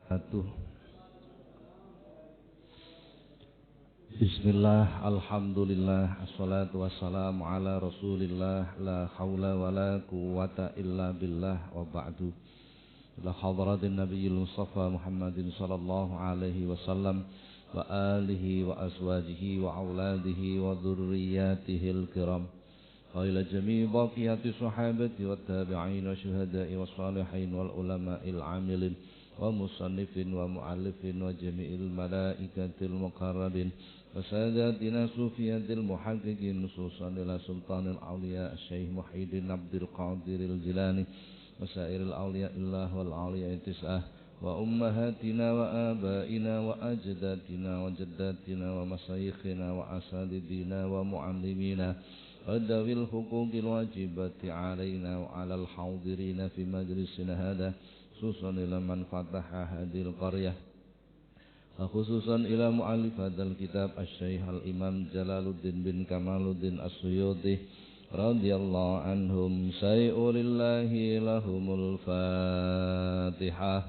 Atuh. Bismillah, alhamdulillah, assalatu wassalamu ala rasulillah, la hawla wa la quwwata illa billah wa ba'du. Ila hadratin nabiyil mustafa Muhammadin sallallahu alaihi wasallam wa alihi wa azwajihi wa auladihi wa dhurriyyatihil kiram wa ila jami'i baqiyati sahabati wa tabi'in wa syuhada'i wa salihin wal ulama'il amilin wa musannifin wa mu'allifin wa jami'il malaikatil muqarrabin wa sadatina sufiyatil muhaqqiqin nususan ila sultanil awliya Syekh Muhyiddin Abdul Qadiril Jilani wa sairil awliya illah wal awliya tis'ah wa ummahatina wa abaina wa ajdatina wa jaddatina wa masyayikhina wa asadidina wa muallimina wa dawil huquqil wajibati alaina wa alal haudirina fi majlisina hadha khususan ila man fataha hadil qaryah wa khususan ila mu'allif hadal kitab asy-syaikh al-imam Jalaluddin bin Kamaluddin as-Suyuti radhiyallahu anhum sayulillahi lahumul fatihah.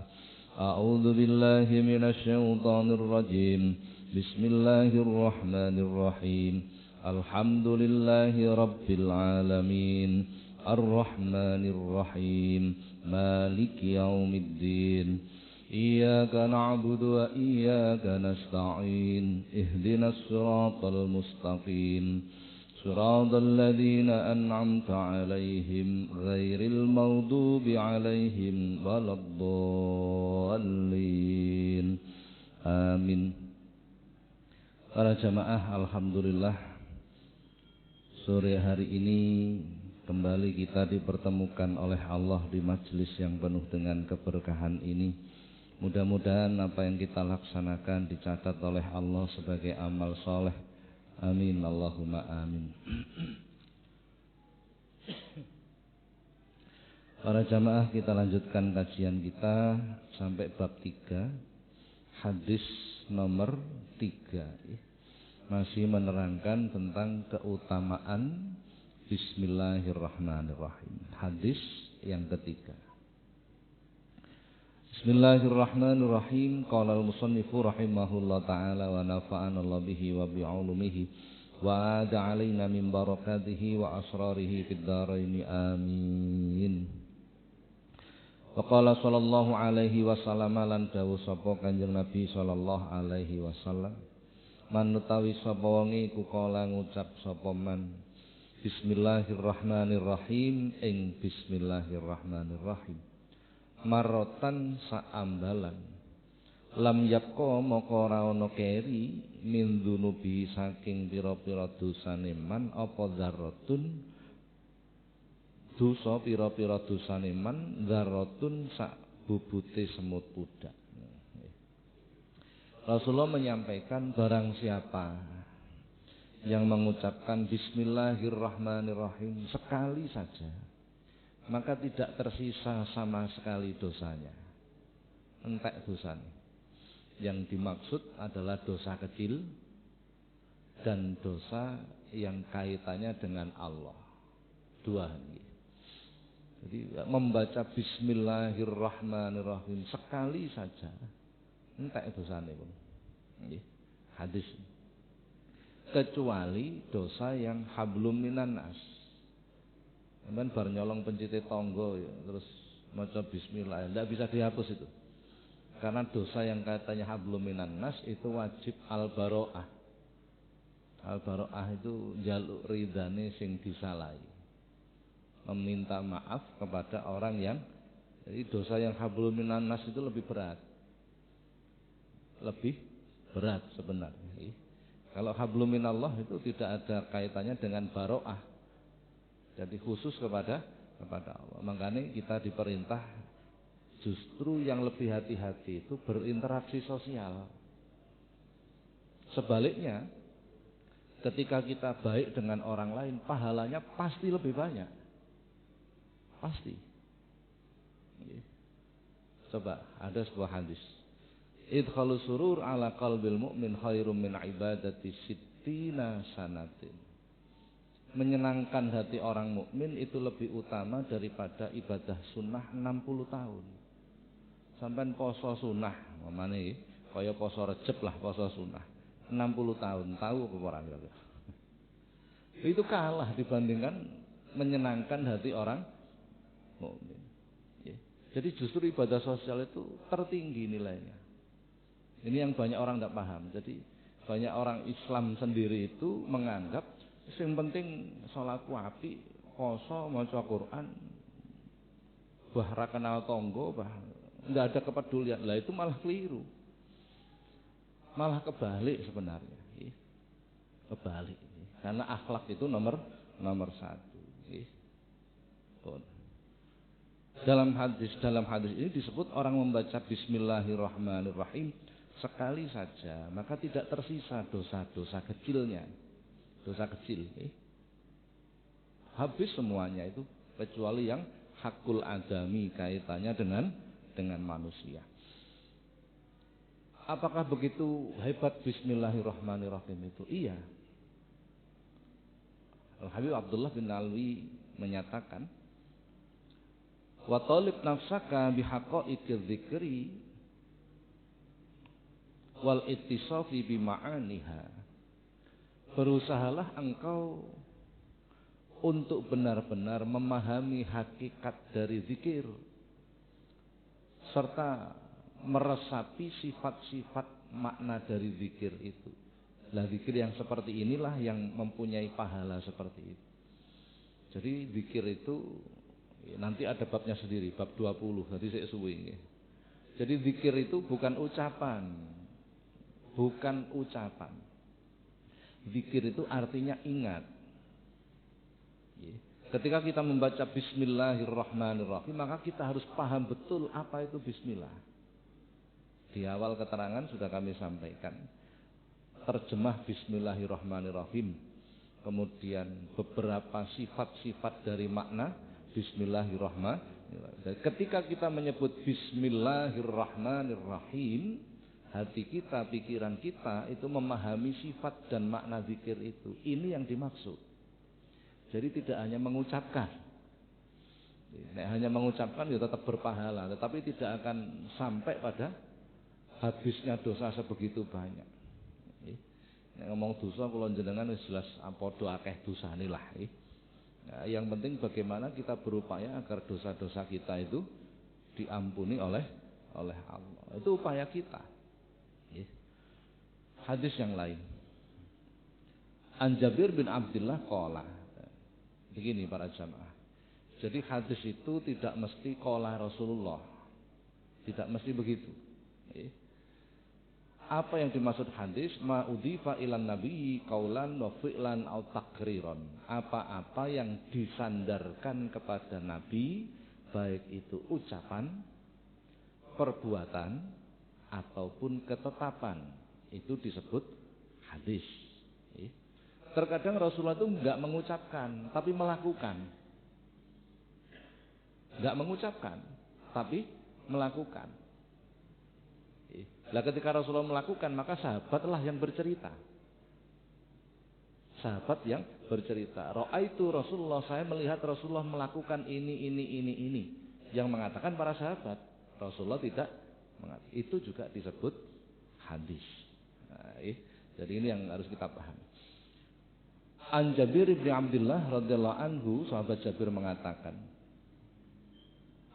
A'udzu billahi minasy syaithanir rajim. Bismillahirrahmanirrahim. Alhamdulillahi rabbil alamin. Ar-Rahmanir Rahim. Maliki yaumiddin. Iyyaka na'budu wa iyyaka nasta'in. Ihdinas siratal mustaqim. Siratal ladzina an'amta 'alaihim ghairil maghdubi 'alaihim waladdallin. Amin. Para jamaah, alhamdulillah sore hari ini kembali kita dipertemukan oleh Allah di majelis yang penuh dengan keberkahan ini. Mudah-mudahan apa yang kita laksanakan dicatat oleh Allah sebagai amal soleh. Amin, Allahumma amin. Para jamaah, kita lanjutkan kajian kita sampai bab 3, hadis nomor 3. Masih menerangkan tentang keutamaan Bismillahirrahmanirrahim. Hadis yang ketiga. Bismillahirrahmanirrahim. Qala al-musannifu rahimahullah ta'ala wa nafa'ana Allah bihi wa bi'ulumihi wa ada alaina min barakatihi wa asrarihi fid dharaini amin. Wa qala sallallahu alaihi wasallam lan dawuh sapa Kanjeng Nabi sallallahu alaihi wasallam, man utawi sapa wong iku kala ngucap sapa man Bismillahirrahmanirrahim ing Bismillahirrahmanirrahim marotan saambalan lam yapqa maka ora ana keri min dzunubi saking pira-pira dosane man apa dzarratun dosa pira-pira dosane man dzarratun sak bubute semut pudak. Rasulullah menyampaikan barang siapa yang mengucapkan Bismillahirrahmanirrahim sekali saja, maka tidak tersisa sama sekali dosanya. Entek dosanya. Yang dimaksud adalah dosa kecil dan dosa yang kaitannya dengan Allah. Dua. Jadi membaca Bismillahirrahmanirrahim sekali saja, entek dosanya pun. Hadis. Kecuali dosa yang hablum minan nas. Sampeyan bar nyolong pencite tangga ya, terus maca bismillah, tidak bisa dihapus itu. Karena dosa yang katanya hablum minan nas itu wajib al-baro'ah. Al-baro'ah itu njaluk ridane sing disalahi. Meminta maaf kepada orang yang, jadi dosa yang hablum minan nas itu lebih berat. Lebih berat sebenarnya. Kalau hablum minallah itu tidak ada kaitannya dengan baro'ah. Jadi khusus kepada Allah. Makanya kita diperintah justru yang lebih hati-hati itu berinteraksi sosial. Sebaliknya, ketika kita baik dengan orang lain, pahalanya pasti lebih banyak. Pasti. Coba, ada sebuah hadis. Idkhalu surur ala qalbil mu'min khairum min ibadati sittina sanatin. Menyenangkan hati orang mukmin itu lebih utama daripada ibadah sunnah 60 tahun. Sampai poso sunnah Mamane kaya poso Rejeb lah, poso sunah. 60 tahun tahu apa ora? Itu kalah dibandingkan menyenangkan hati orang mukmin. Ya. Jadi justru ibadah sosial itu tertinggi nilainya. Ini yang banyak orang tidak paham. Jadi banyak orang Islam sendiri itu menganggap yang penting sholatku apik, poso, maca Quran, bahra kenal tonggo, nggak ada kepedulian. Lah itu malah keliru. Malah kebalik sebenarnya. Kebalik. Karena akhlak itu nomor satu. Dalam hadis ini disebut orang membaca Bismillahirrahmanirrahim sekali saja, maka tidak tersisa dosa-dosa kecilnya. Dosa kecil. Habis semuanya itu kecuali yang hakul adami, kaitannya dengan manusia. Apakah begitu hebat Bismillahirrahmanirrahim itu? Iya. Al-Habib Abdullah bin Alwi menyatakan, wa talib nafsaka bihaqaiqiz dzikri wal ittisafi bima'aniha. Berusahalah engkau untuk benar-benar memahami hakikat dari zikir serta meresapi sifat-sifat makna dari zikir itu. Lah zikir yang seperti inilah yang mempunyai pahala seperti itu. Jadi zikir itu nanti ada babnya sendiri, bab 20, nanti saya suwi. Jadi zikir itu bukan ucapan. Bukan ucapan. Zikir itu artinya ingat. Ketika kita membaca Bismillahirrahmanirrahim, maka kita harus paham betul apa itu Bismillah. Di awal keterangan sudah kami sampaikan terjemah Bismillahirrahmanirrahim, kemudian beberapa sifat-sifat dari makna Bismillahirrahmanirrahim. Ketika kita menyebut Bismillahirrahmanirrahim, hati kita, pikiran kita itu memahami sifat dan makna zikir itu. Ini yang dimaksud. Jadi tidak hanya mengucapkan. Hanya mengucapkan ya tetap berpahala, tetapi tidak akan sampai pada habisnya dosa sebegitu banyak. Ngomong dosa kalau jenengan jelas padha akeh dosane lah. Nah, yang penting bagaimana kita berupaya agar dosa-dosa kita itu diampuni oleh Allah. Itu upaya kita. Hadis yang lain. An Jabir bin Abdullah qala. Begini para jamaah. Jadi hadis itu tidak mesti qala Rasulullah. Tidak mesti begitu. Apa yang dimaksud hadis? Ma udhifa ilan nabiyyi qaulan wa fi'lan aw takriran. Apa-apa yang disandarkan kepada nabi, baik itu ucapan, perbuatan ataupun ketetapan, itu disebut hadis. Terkadang Rasulullah itu enggak mengucapkan tapi melakukan. Enggak mengucapkan tapi melakukan. Lah ketika Rasulullah melakukan, maka sahabatlah yang bercerita. Sahabat yang bercerita. Ra'aitu Rasulullah, saya melihat Rasulullah melakukan ini. Yang mengatakan para sahabat. Rasulullah tidak mengatakan. Itu juga disebut hadis. Nah, jadi ini yang harus kita pahami. An Jabir bin Abdullah radhiyallahu anhu, sahabat Jabir mengatakan,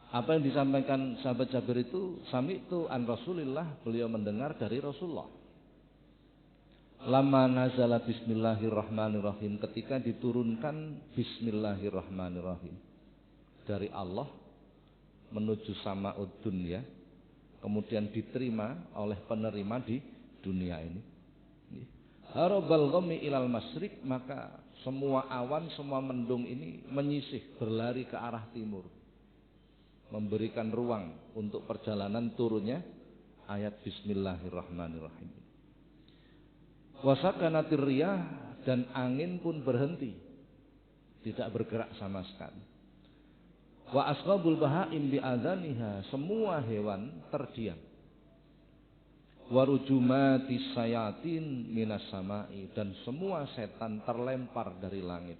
apa yang disampaikan sahabat Jabir itu, sami'tu an Rasulillah, beliau mendengar dari Rasulullah. Lama nazala Bismillahirrahmanirrahim, ketika diturunkan Bismillahirrahmanirrahim dari Allah menuju sama'ud dunya, kemudian diterima oleh penerima di dunia ini. Harabal ghammi ilal masyriq, maka semua awan, semua mendung ini menyisih, berlari ke arah timur, memberikan ruang untuk perjalanan turunnya ayat Bismillahirrahmanirrahim. Wasakanatir riyah, dan angin pun berhenti, tidak bergerak sama sekali. Wa asqabul bahaim bi adzaniha, semua hewan terdiam. Warujumatis sayatin minas samai, dan semua setan terlempar dari langit.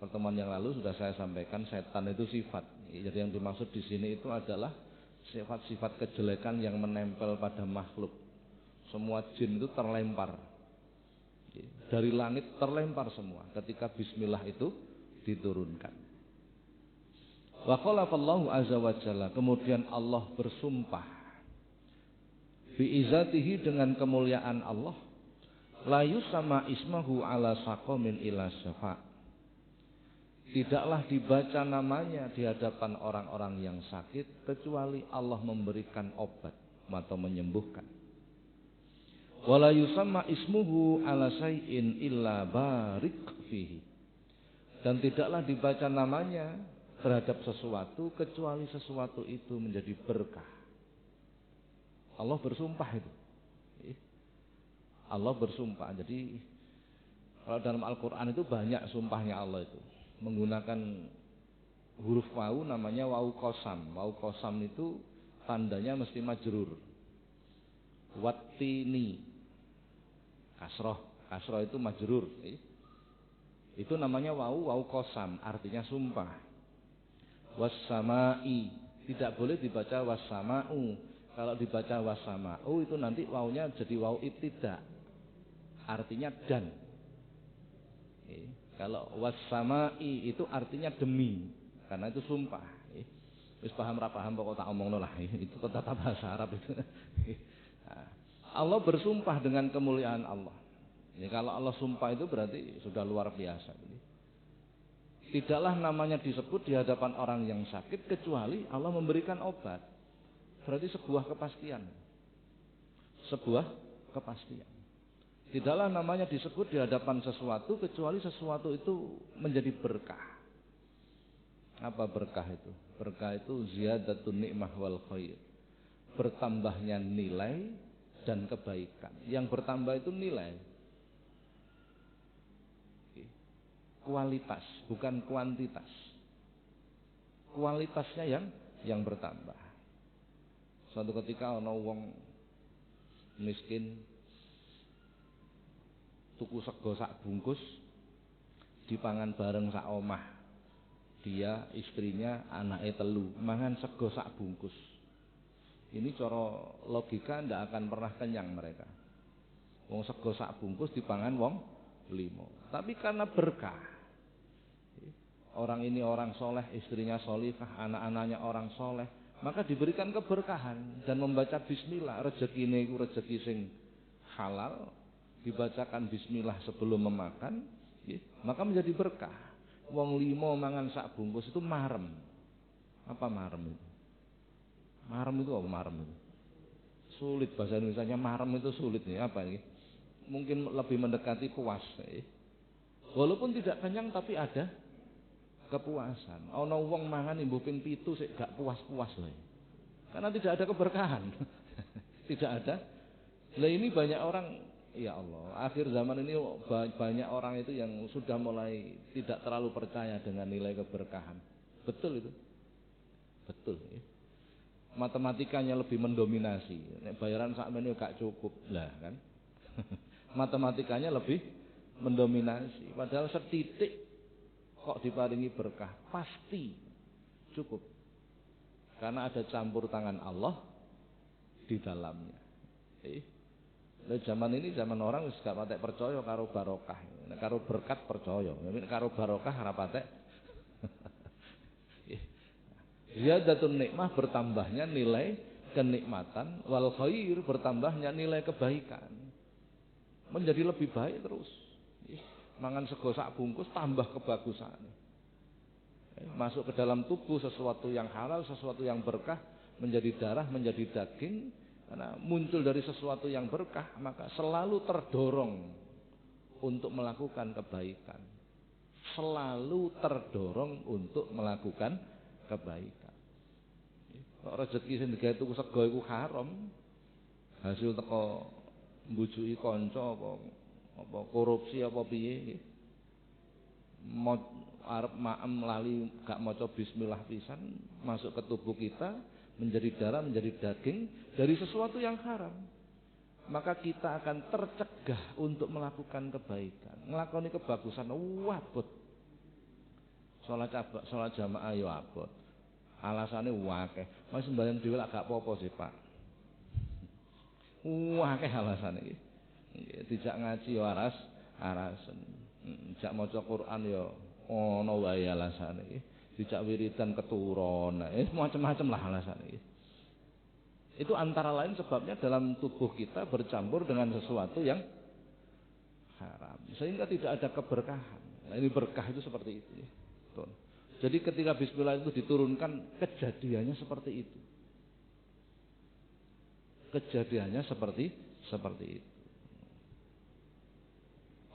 Pertemuan yang lalu sudah saya sampaikan setan itu sifat. Jadi yang dimaksud di sini itu adalah sifat-sifat kejelekan yang menempel pada makhluk. Semua jin itu terlempar dari langit, terlempar semua ketika bismillah itu diturunkan. Wa qalafallahu azza wa jalla, kemudian Allah bersumpah biizatihi, dengan kemuliaan Allah, la yusama ismahu ala saqamin ila syafa', tidaklah dibaca namanya di hadapan orang-orang yang sakit kecuali Allah memberikan obat atau menyembuhkan. Wala yusamma ismuhu ala syai'in illa barik fihi, dan tidaklah dibaca namanya terhadap sesuatu kecuali sesuatu itu menjadi berkah. Allah bersumpah itu. Allah bersumpah. Jadi kalau dalam Al-Quran itu banyak sumpahnya Allah itu menggunakan huruf wawu, namanya wawu qasam. Wawu qasam itu tandanya mesti majrur. Wattini, kasroh itu majrur. Itu namanya wawu qasam, artinya sumpah. Wassamai, tidak boleh dibaca wassamau. Kalau dibaca wassamau itu nanti wawunya jadi wawu ibtida, artinya dan. Kalau wassamai itu artinya demi, karena itu sumpah. Wis paham ra paham pokok tak omongno lah. Itu tata bahasa Arab itu. Allah bersumpah dengan kemuliaan Allah. Ini kalau Allah sumpah itu berarti sudah luar biasa. Tidaklah namanya disebut di hadapan orang yang sakit kecuali Allah memberikan obat. Berarti sebuah kepastian. Sebuah kepastian. Tidaklah namanya disebut di hadapan sesuatu kecuali sesuatu itu menjadi berkah. Apa berkah itu? Berkah itu ziyadatun ni'mah wal khair. Bertambahnya nilai dan kebaikan. Yang bertambah itu nilai. Kualitas, bukan kuantitas. Kualitasnya yang bertambah. Suatu ketika ana wong miskin tuku sego sak bungkus dipangan bareng sak omah. Dia, istrinya, anaknya telu mangan sego sak bungkus. Ini cara logika ndak akan pernah kenyang mereka. Wong sego sak bungkus dipangan wong 5. Tapi karena berkah, orang ini orang soleh, istrinya solihah, anak-anaknya orang soleh, maka diberikan keberkahan dan membaca bismillah. Rezekine iku rezeki sing halal, dibacakan bismillah sebelum memakan, maka menjadi berkah. Wong 5 mangan sak bungkus itu marem. Apa marem itu? Marem itu apa marem itu? Sulit bahasa Indonesianya, marem itu sulit nih. Apa ini? Mungkin lebih mendekati puas. Walaupun tidak kenyang tapi ada kepuasan. Ana wong mangan imbuh ping 7 sik gak puas-puas lho. Karena tidak ada keberkahan. Tidak ada. Lah ini banyak orang, ya Allah, akhir zaman ini banyak orang itu yang sudah mulai tidak terlalu percaya dengan nilai keberkahan. Betul itu. Betul ya. Matematikanya lebih mendominasi. Nek bayaran sakmene gak cukup lah kan. Matematikanya lebih mendominasi. Padahal setitik kok diparingi berkah, pasti cukup. Karena ada campur tangan Allah di dalamnya. Zaman ini zaman orang wis gak patek percaya karo barokah. Karo berkat percaya, karo barokah ora patek. Ziyadatun nikmah, bertambahnya nilai kenikmatan, wal khair, bertambahnya nilai kebaikan. Menjadi lebih baik terus. Mangan sego sak bungkus tambah kebagusan. Masuk ke dalam tubuh sesuatu yang halal, sesuatu yang berkah, menjadi darah, menjadi daging. Karena muncul dari sesuatu yang berkah, maka selalu terdorong untuk melakukan kebaikan. Selalu terdorong untuk melakukan kebaikan. Kok rezeki sing digawe tuku sego iku haram, hasil teko mbujuki kanca apa korupsi apa piye, arep maem lali gak maca bismillah pisan, masuk ke tubuh kita, menjadi darah, menjadi daging dari sesuatu yang haram, maka kita akan tercegah untuk melakukan kebaikan, nglakoni kebagusan. Wabot sholat jamaah ya abot, Alasane akeh. Mas sembahyang dhewe lak gak apa-apa sih, Pak. Akeh alasane iki. Dijak ngaji ya arasen. Dijak maca Quran ya ana wae alasane iki. Dijak wiridan keturun. Macam-macam lah alasane iki. Itu antara lain sebabnya dalam tubuh kita bercampur dengan sesuatu yang haram. Sehingga tidak ada keberkahan. Nah, ini berkah itu seperti itu. Tuh. Jadi ketika bismillah itu diturunkan, kejadiannya seperti itu. Kejadiannya seperti itu.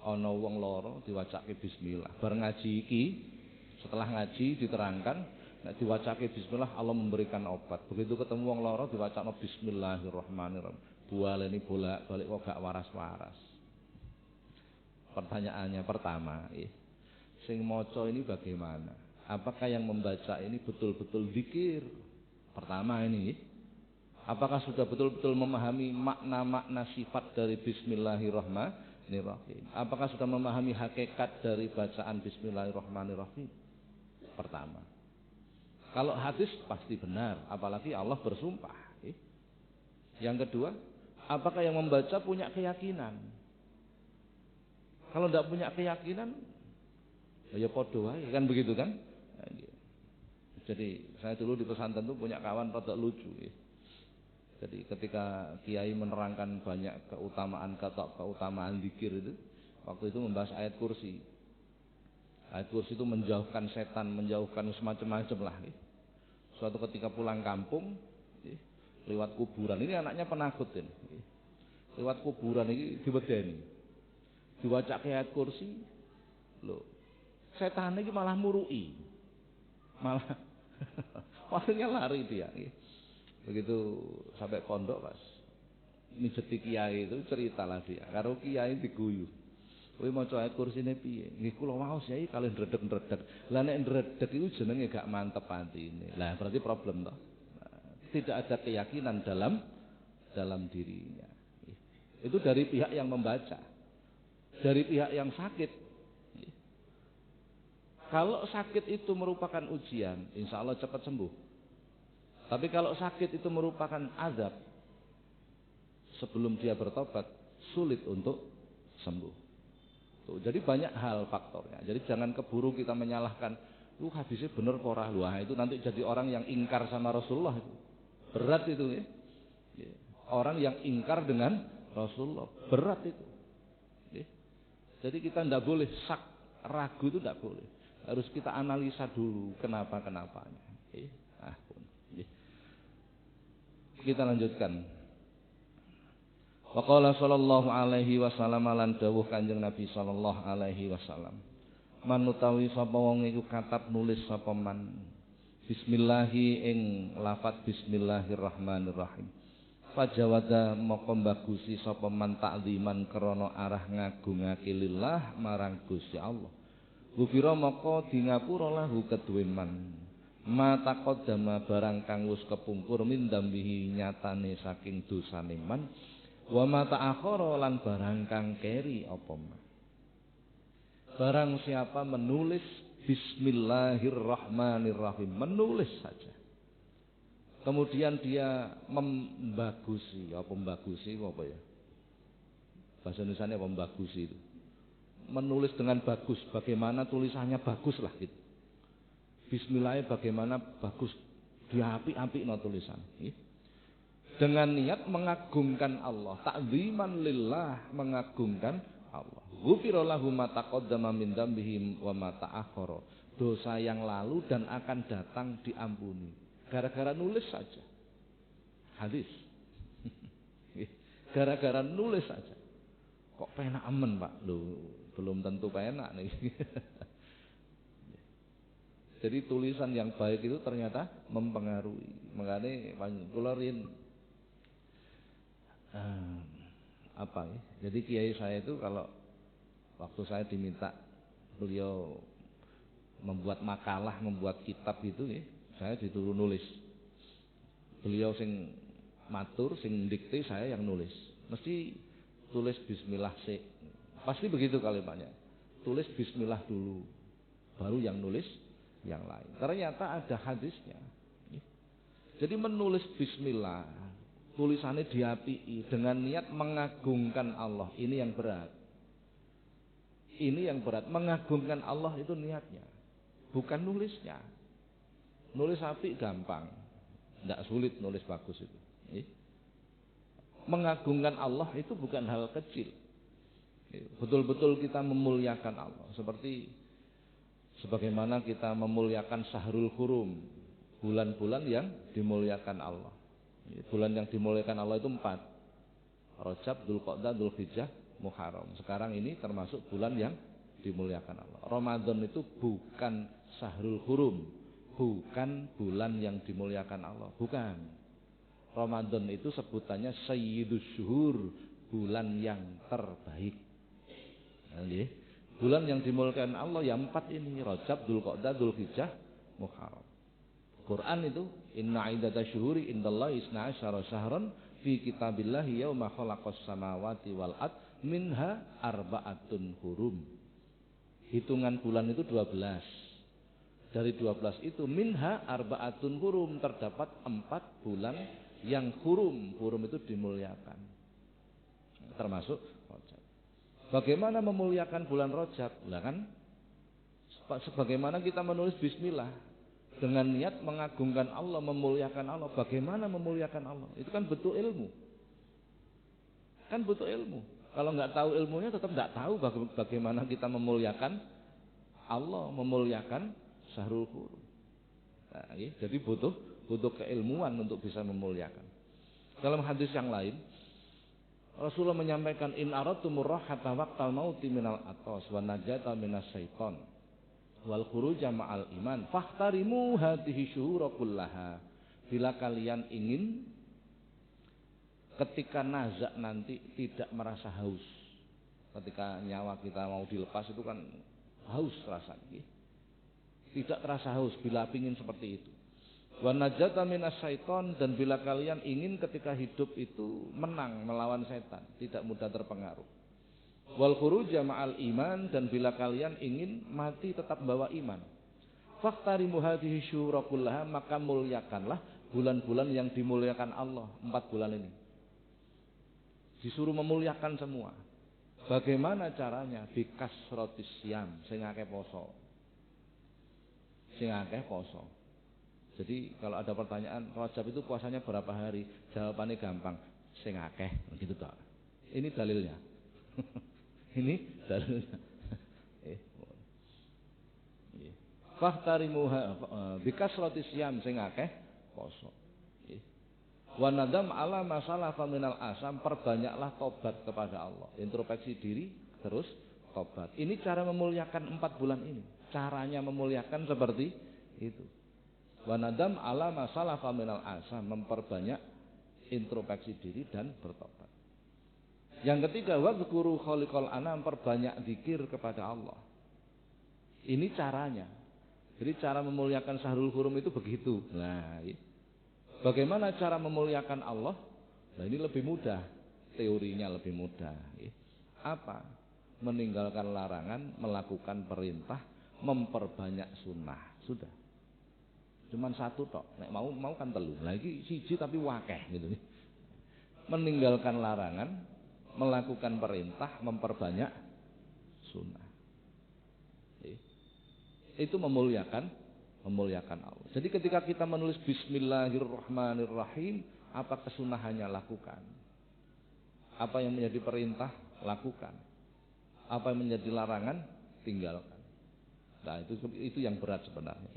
Ana wong lara diwacake bismillah. Bar ngaji iki, setelah ngaji diterangkan, nek diwacake bismillah Allah memberikan obat. Begitu ketemu wong lara diwacakno bismillahirrahmanirrahim. Bualeni bolak-balik kok gak waras-waras. Pertanyaannya pertama, sing maca ini bagaimana? Apakah yang membaca ini betul-betul zikir? Pertama ini, apakah sudah betul-betul memahami makna-makna sifat dari bismillahirrahmanirrahim? Apakah sudah memahami hakikat dari bacaan bismillahirrahmanirrahim? Pertama. Kalau hadis pasti benar, apalagi Allah bersumpah. Yang kedua, apakah yang membaca punya keyakinan? Kalau tidak punya keyakinan, ya podo aja, kan begitu kan? Jadi saya dulu di pesantren itu punya kawan rada lucu. Jadi ketika kiai menerangkan banyak keutamaan zikir itu, waktu itu membahas ayat kursi. Ayat kursi itu menjauhkan setan, menjauhkan semacam-macam lah. Suatu ketika pulang kampung, lewat kuburan. Ini anaknya penakut ini. Lewat kuburan ini diwedeni. Diwacake ayat kursi. Loh, setan ini malah murui. Maksudnya lari dia. Begitu sampai pondok pas mijeti kiai itu ceritalah dia. Karo kiai diguyu. Kowe maca ayat kursine piye? Nggih kula waos yai kalih ndredeg-ndredeg. Lah nek ndredeg iku jenenge gak mantep atine. Lah berarti problem toh. Tidak ada keyakinan dalam dirinya. Itu dari pihak yang membaca. Dari pihak yang sakit. Kalau sakit itu merupakan ujian, insya Allah cepat sembuh. Tapi kalau sakit itu merupakan azab, sebelum dia bertobat, sulit untuk sembuh. Tuh, jadi banyak hal faktornya. Jadi jangan keburu kita menyalahkan, hadisnya bener korah. Wah, itu nanti jadi orang yang ingkar sama Rasulullah. Berat itu. Ya. Orang yang ingkar dengan Rasulullah. Berat itu. Ya. Jadi kita tidak boleh ragu itu tidak boleh. Harus kita analisa dulu kenapa-kenapanya. Kita lanjutkan. Wa qala sallallahu alaihi wasallam lan dawuh Kanjeng Nabi sallallahu alaihi wasallam. Man utawi sapa wong iku katab nulis sapa man bismillahi ing lafaz bismillahirrahmanirrahim. Fajawada moko bagusi sapa man takziman krana arah ngagungake lillah marang Gusti Allah. Gufira moko di ngapura lahu kedue man. Mata qadama barang kang wis kepungkur min dambihi nyatane saking dosane man. Wa mata akhara lan barang kang keri apa man. Barang siapa menulis bismillahirrahmanirrahim, menulis saja. Kemudian dia membagusi, apa ya? Bahasa Indonesianya apa membagusi itu? Menulis dengan bagus, bagaimana tulisannya bagus lah gitu. Bismillahirrahmanirrahim bagaimana bagus, diapik-apik no tulisan. Dengan niat mengagungkan Allah, ta'ziman lillah, mengagungkan Allah. Ghufira lahu ma taqaddama min dzambihi wa ma ta'akhkhara. Dosa yang lalu dan akan datang diampuni. Gara-gara nulis saja. Hadis. Gara-gara nulis saja. Kok penak amen, Pak? Loh, belum tentu penak nih. Jadi tulisan yang baik itu ternyata mempengaruhi. Makanya kula rin apa ya? Jadi kiai saya itu kalau waktu saya diminta beliau membuat makalah, membuat kitab itu ya, saya disuruh nulis. Beliau sing matur, sing dikte, saya yang nulis. Mesti tulis bismillah sih. Pasti begitu kalimatnya. Tulis bismillah dulu, baru yang nulis yang lain. Ternyata ada hadisnya. Jadi menulis bismillah, tulisannya diapii dengan niat mengagungkan Allah, ini yang berat. Ini yang berat, mengagungkan Allah itu niatnya, bukan nulisnya. Nulis apik gampang, tidak sulit nulis bagus itu. Mengagungkan Allah itu bukan hal kecil. Betul-betul kita memuliakan Allah, sebagaimana kita memuliakan Syahrul Hurum, bulan-bulan yang dimuliakan Allah. Bulan yang dimuliakan Allah itu 4. Rajab, Dzulqa'dah, Dzulhijjah, Muharram. Sekarang ini termasuk bulan yang dimuliakan Allah. Ramadan itu bukan Syahrul Hurum, bukan bulan yang dimuliakan Allah, bukan. Ramadan itu sebutannya Sayyidus Syuhur, bulan yang terbaik. Bulan yang dimuliakan Allah yang 4 ini, Rajab, Dzulqa'dah, Dzulhijjah, Muharram. Quran itu inna iddatash syuhuri indallahi 12 syahran fi kitabillahi yauma khalaqas samawati wal ard minha arba'atun hurum. Hitungan bulan itu 12. Dari 12 itu minha arba'atun hurum, terdapat 4 bulan yang hurum. Hurum itu dimuliakan. Termasuk Rajab. Bagaimana memuliakan bulan Rajab? Lah kan sebagaimana kita menulis bismillah dengan niat mengagungkan Allah, memuliakan Allah. Bagaimana memuliakan Allah? Itu kan butuh ilmu. Kan butuh ilmu. Kalau nggak tahu ilmunya tetap nggak tahu bagaimana kita memuliakan Allah, memuliakan Syahrul Hurum. Nah, jadi butuh keilmuan untuk bisa memuliakan. Dalam hadis yang lain, Rasulullah menyampaikan in aradtumur rahata waqtal mauti minal atas wa najata minas syaitan wal khuruja ma'al iman fahtarimu hadhihi syuhura kullaha. Bila kalian ingin ketika nazak nanti tidak merasa haus, ketika nyawa kita mau dilepas itu kan haus rasanya, tidak terasa haus bila ingin seperti itu. Wa najata minas syaiton, dan bila kalian ingin ketika hidup itu menang melawan setan, tidak mudah terpengaruh. Wal khuruja ma'al iman, dan bila kalian ingin mati tetap bawa iman. Fakhtarimu hadhihi syuhura kullaha, maka muliakanlah bulan-bulan yang dimuliakan Allah. 4 bulan ini disuruh memuliakan semua. Bagaimana caranya? Bikasrotis syam, sing akeh poso. Sing akeh poso. Jadi kalau ada pertanyaan Rajab itu puasanya berapa hari? Jawabannya gampang, sing akeh, gitu toh. Ini dalilnya. Ini dalilnya. Fahtarimuha bikasratis syam, sing akeh poso. Wa nadam ala masalafa minal asam, perbanyaklah tobat kepada Allah, introspeksi diri terus tobat. Ini cara memuliakan 4 bulan ini. Caranya memuliakan seperti itu. Wa nadam ala masalafa minal asam, memperbanyak introspeksi diri dan bertobat. Yang ketiga, wadzkuru khaliqal anam, perbanyak zikir kepada Allah. Ini caranya. Jadi cara memuliakan Syahrul Hurum itu begitu. Nah, bagaimana cara memuliakan Allah? Nah, ini lebih mudah, teorinya lebih mudah. Apa? Meninggalkan larangan, melakukan perintah, memperbanyak sunnah. Sudah. Cuman 1 tok. Nek mau kan 3. Lagi siji tapi wakeh gitu. Meninggalkan larangan, melakukan perintah, memperbanyak sunnah. Itu memuliakan Allah. Jadi ketika kita menulis Bismillahirrahmanirrahim, apa kesunahannya lakukan. Apa yang menjadi perintah lakukan. Apa yang menjadi larangan tinggalkan. Nah, itu yang berat sebenarnya.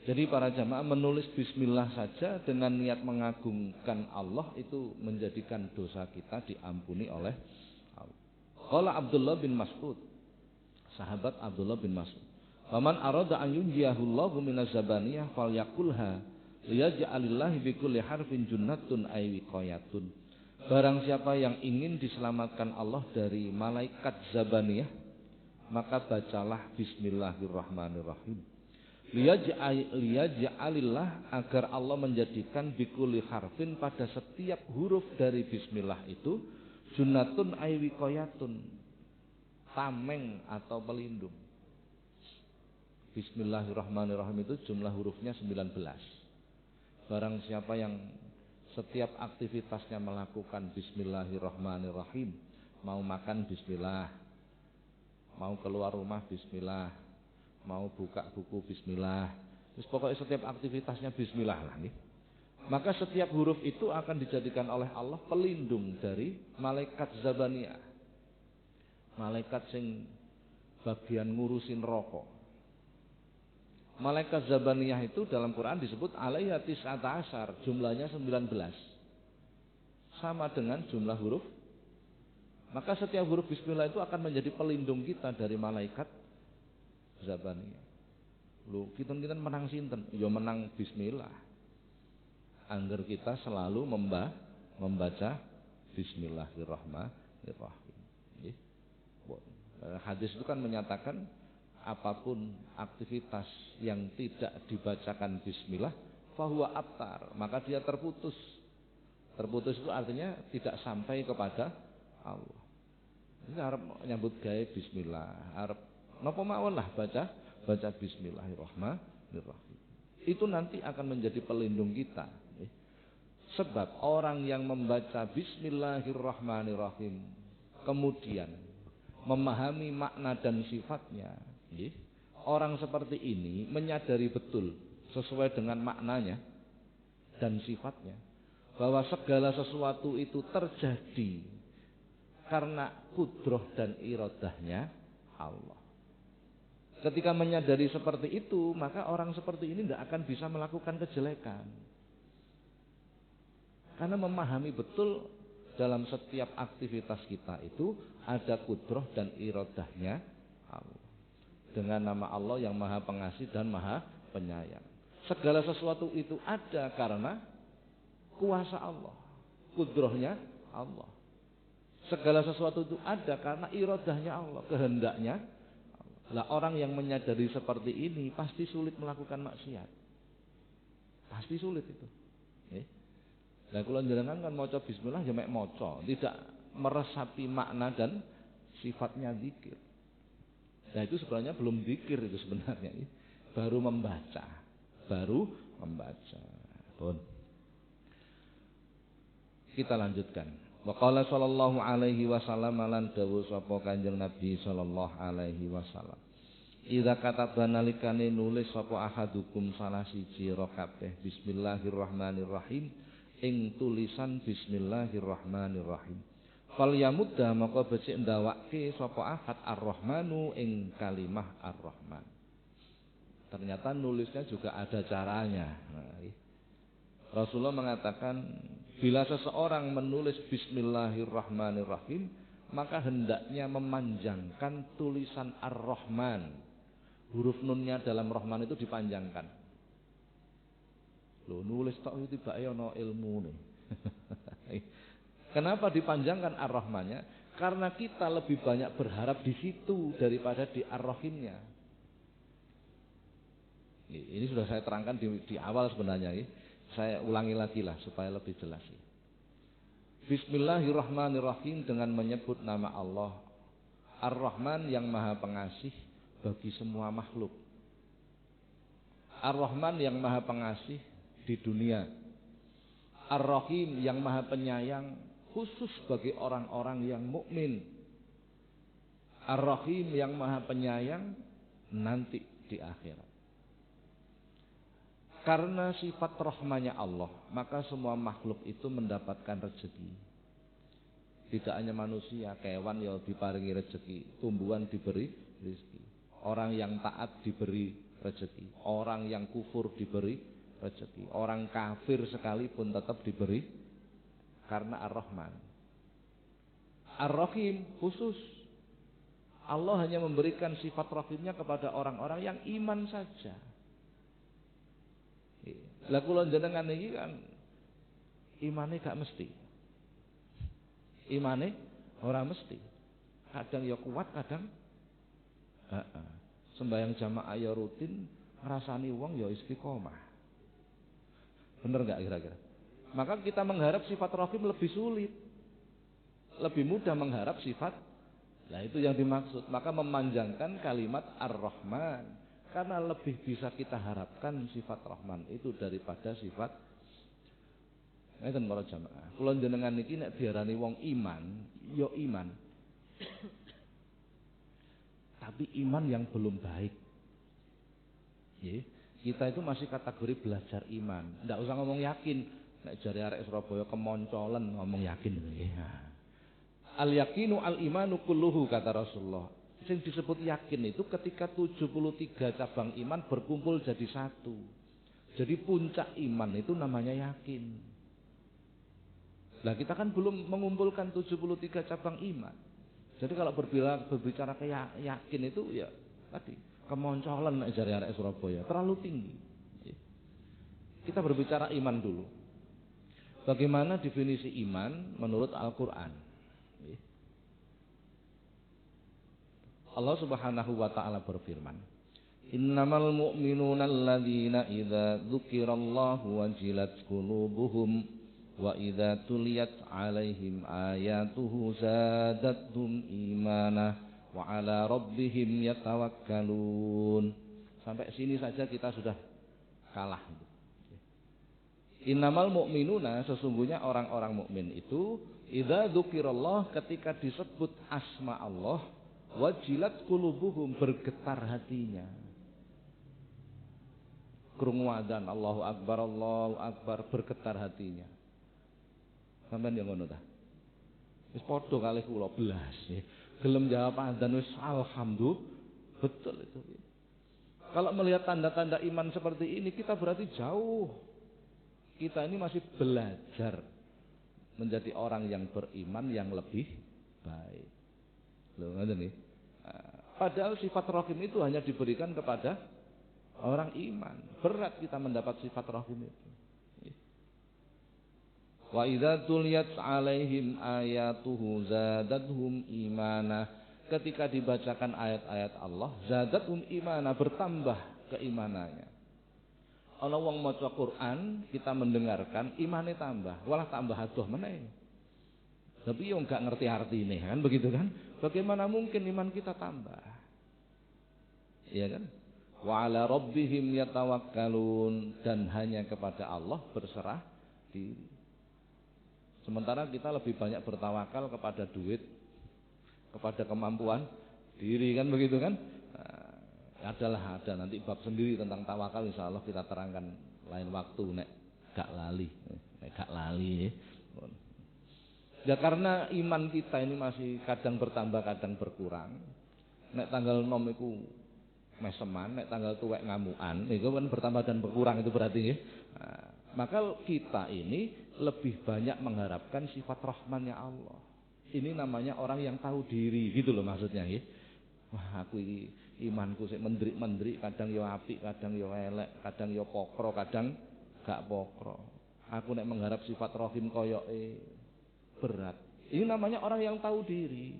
Jadi para jamaah menulis bismillah saja dengan niat mengagungkan Allah itu menjadikan dosa kita diampuni oleh Allah. Qala Abdullah bin Mas'ud, sahabat Abdullah bin Mas'ud, "Faman arada an yunjiyahullahu minaz zabaniyah falyakulha liyaj'alillahi bi kulli harfin junnatun ay wiqayatun." Barang siapa yang ingin diselamatkan Allah dari malaikat zabaniyah, maka bacalah bismillahirrahmanirrahim. Liyaj'alillah, agar Allah menjadikan bikuli harfin, pada setiap huruf dari bismillah itu, junnatun ay wiqayatun, tameng atau pelindung. Bismillahirrahmanirrahim itu jumlah hurufnya 19. Barang siapa yang setiap aktivitasnya melakukan bismillahirrahmanirrahim, mau makan bismillah, mau keluar rumah bismillah, mau buka buku bismillah, terus pokoknya setiap aktivitasnya bismillah lah nih. Maka setiap huruf itu akan dijadikan oleh Allah pelindung dari malaikat zabaniyah, malaikat sing bagian ngurusin rokok. Malaikat zabaniyah itu dalam Quran disebut alaiha tis'ata asyar, jumlahnya 19. Sama dengan jumlah huruf. Maka setiap huruf bismillah itu akan menjadi pelindung kita dari malaikat zabaniyah. Lu kita menang sinten? Ya menang bismillah. Angger kita selalu membaca bismillahirrahmanirrahim. Hadis itu kan menyatakan apapun aktivitas yang tidak dibacakan bismillah fahuwa abtar, maka dia terputus. Terputus itu artinya tidak sampai kepada Allah. Ini harap nyambut gawe bismillah, harap napa mawon lah baca bismillahirrahmanirrahim. Itu nanti akan menjadi pelindung kita. Sebab orang yang membaca bismillahirrahmanirrahim kemudian memahami makna dan sifatnya, orang seperti ini menyadari betul sesuai dengan maknanya dan sifatnya bahwa segala sesuatu itu terjadi karena kudroh dan irodahnya Allah. Ketika menyadari seperti itu, maka orang seperti ini tidak akan bisa melakukan kejelekan. Karena memahami betul dalam setiap aktivitas kita itu ada kudroh dan irodahnya Allah. Dengan nama Allah yang maha pengasih dan maha penyayang. Segala sesuatu itu ada karena kuasa Allah, kudrohnya Allah. Segala sesuatu itu ada karena irodahnya Allah, kehendaknya Allah. Lah orang yang menyadari seperti ini pasti sulit melakukan maksiat. Pasti sulit itu. Nah kula njenengan kan maca bismillah ya mek maca, tidak meresapi makna dan sifatnya zikir. Nah itu sebenarnya belum zikir itu sebenarnya. Baru membaca. Pun. Kita lanjutkan. Wa qala sallallahu alaihi wasallam lan dawuh sapa Kanjeng Nabi sallallahu alaihi wasallam. Idza kataba nalikane nulis sapa ahadukum salah siji ro kabeh bismillahirrahmanirrahim ing tulisan bismillahirrahmanirrahim. Fal yamudda maka becik ndawake sapa ahad ar-rahmanu ing kalimah ar-rahman. Ternyata nulisnya juga ada caranya. Rasulullah mengatakan bila seseorang menulis bismillahirrahmanirrahim maka hendaknya memanjangkan tulisan ar-rahman. Huruf nunnya dalam rahman itu dipanjangkan. Loh, nulis tok itu tibake ana ilmune. Kenapa dipanjangkan ar-rahmannya? Karena kita lebih banyak berharap di situ daripada di ar-rahimnya. Ini sudah saya terangkan di awal sebenarnya. Saya ulangi lagi lah supaya lebih jelas. Bismillahirrahmanirrahim dengan menyebut nama Allah Ar-Rahman yang maha pengasih bagi semua makhluk. Ar-Rahman yang maha pengasih di dunia. Ar-Rahim yang maha penyayang khusus bagi orang-orang yang mukmin. Ar-Rahim yang maha penyayang nanti di akhirat. Karena sifat rahmanya Allah, maka semua makhluk itu mendapatkan rezeki. Tidak hanya manusia, kewan ya diparingi rezeki, tumbuhan diberi rezeki. Orang yang taat diberi rezeki, orang yang kufur diberi rezeki, orang kafir sekalipun tetap diberi karena Ar-Rahman. Ar-Rahim khusus. Allah hanya memberikan sifat rahimnya kepada orang-orang yang iman saja. Lah kula jenengan iki kan imane gak mesti. Imane ora mesti. Kadang ya kuat, kadang sembahyang jamaah ya rutin, ngrasani wong ya istiqomah. Bener enggak kira-kira? Maka kita mengharap sifat rahim lebih sulit. Lebih mudah mengharap sifat. Nah itu yang dimaksud. Maka memanjangkan kalimat Ar-Rahman. Karena lebih bisa kita harapkan sifat Rahman itu daripada sifat Ngeten para jamaah. Kula jenengan niki nek diarani wong iman, ya iman. Tapi iman yang belum baik. Nggih. Kita itu masih kategori belajar iman. Ndak usah ngomong yakin. Nek jare arek Surabaya kemoncolen ngomong yakin. Al yakinu al imanu kulluhu kata Rasulullah. Yang disebut yakin itu ketika 73 cabang iman berkumpul jadi satu. Jadi puncak iman itu namanya yakin. Nah kita kan belum mengumpulkan 73 cabang iman. Jadi kalau berbicara kayak yakin itu ya tadi kemoncolan nek jare arek Surabaya terlalu tinggi. Kita berbicara iman dulu. Bagaimana definisi iman menurut Al-Qur'an? Allah Subhanahu wa taala berfirman, "Innamal mu'minuna alladzina idza dzukirallahu wajilat qulubuhum wa idza tuliyat 'alaihim ayatuhu zadatuhum imana wa 'ala rabbihim yatawakkalun." Sampai sini saja kita sudah kalah. Innamal mu'minuna, sesungguhnya orang-orang mukmin itu idza dzukirallah, ketika disebut asma Allah, wajilat qulubuhum, bergetar hatinya. Krungu adzan Allahu Akbar, bergetar hatinya. Sampeyan yang ngono ta? Wis padha kalih kula belas nggih. Gelem jawab adzan wis alhamdulillah. Betul itu. Kalau melihat tanda-tanda iman seperti ini, kita berarti jauh. Kita ini masih belajar menjadi orang yang beriman yang lebih baik. Loh, ngoten nih. Padahal sifat rahim itu hanya diberikan kepada orang iman. Berat kita mendapat sifat rahim itu. Wa idza tuliyat 'alaihim ayatuhu zadatuhum imana. Ketika dibacakan ayat-ayat Allah, zadatuhum imana, bertambah keimanannya. Ana wong maca Quran, kita mendengarkan, imane tambah, walah tambah adoh meneh. Tapi yo enggak ngerti artine, kan begitu kan? Bagaimana mungkin iman kita tambah? Iya kan? Wa 'ala rabbihim yatawakkalun, dan hanya kepada Allah berserah diri. Sementara kita lebih banyak bertawakal kepada duit, kepada kemampuan diri, kan begitu kan? Nah, ada nanti bab sendiri tentang tawakal, insyaallah kita terangkan lain waktu nek gak lali. Ya karena iman kita ini masih kadang bertambah kadang berkurang. Nek tanggal 6 iku meseman, nek tanggal tuwek ngamukan, itu kan bertambah dan berkurang itu berarti nggih. Nah, maka kita ini lebih banyak mengharapkan sifat rahmannya Allah. Ini namanya orang yang tahu diri, gitu loh maksudnya nggih. Wah, aku iki imanku sik mendrik-mendrik, kadang yo apik, kadang yo elek, kadang yo pokro, kadang gak pokro. Aku nek mengharap sifat rahim koyoke berat. Ini namanya orang yang tahu diri.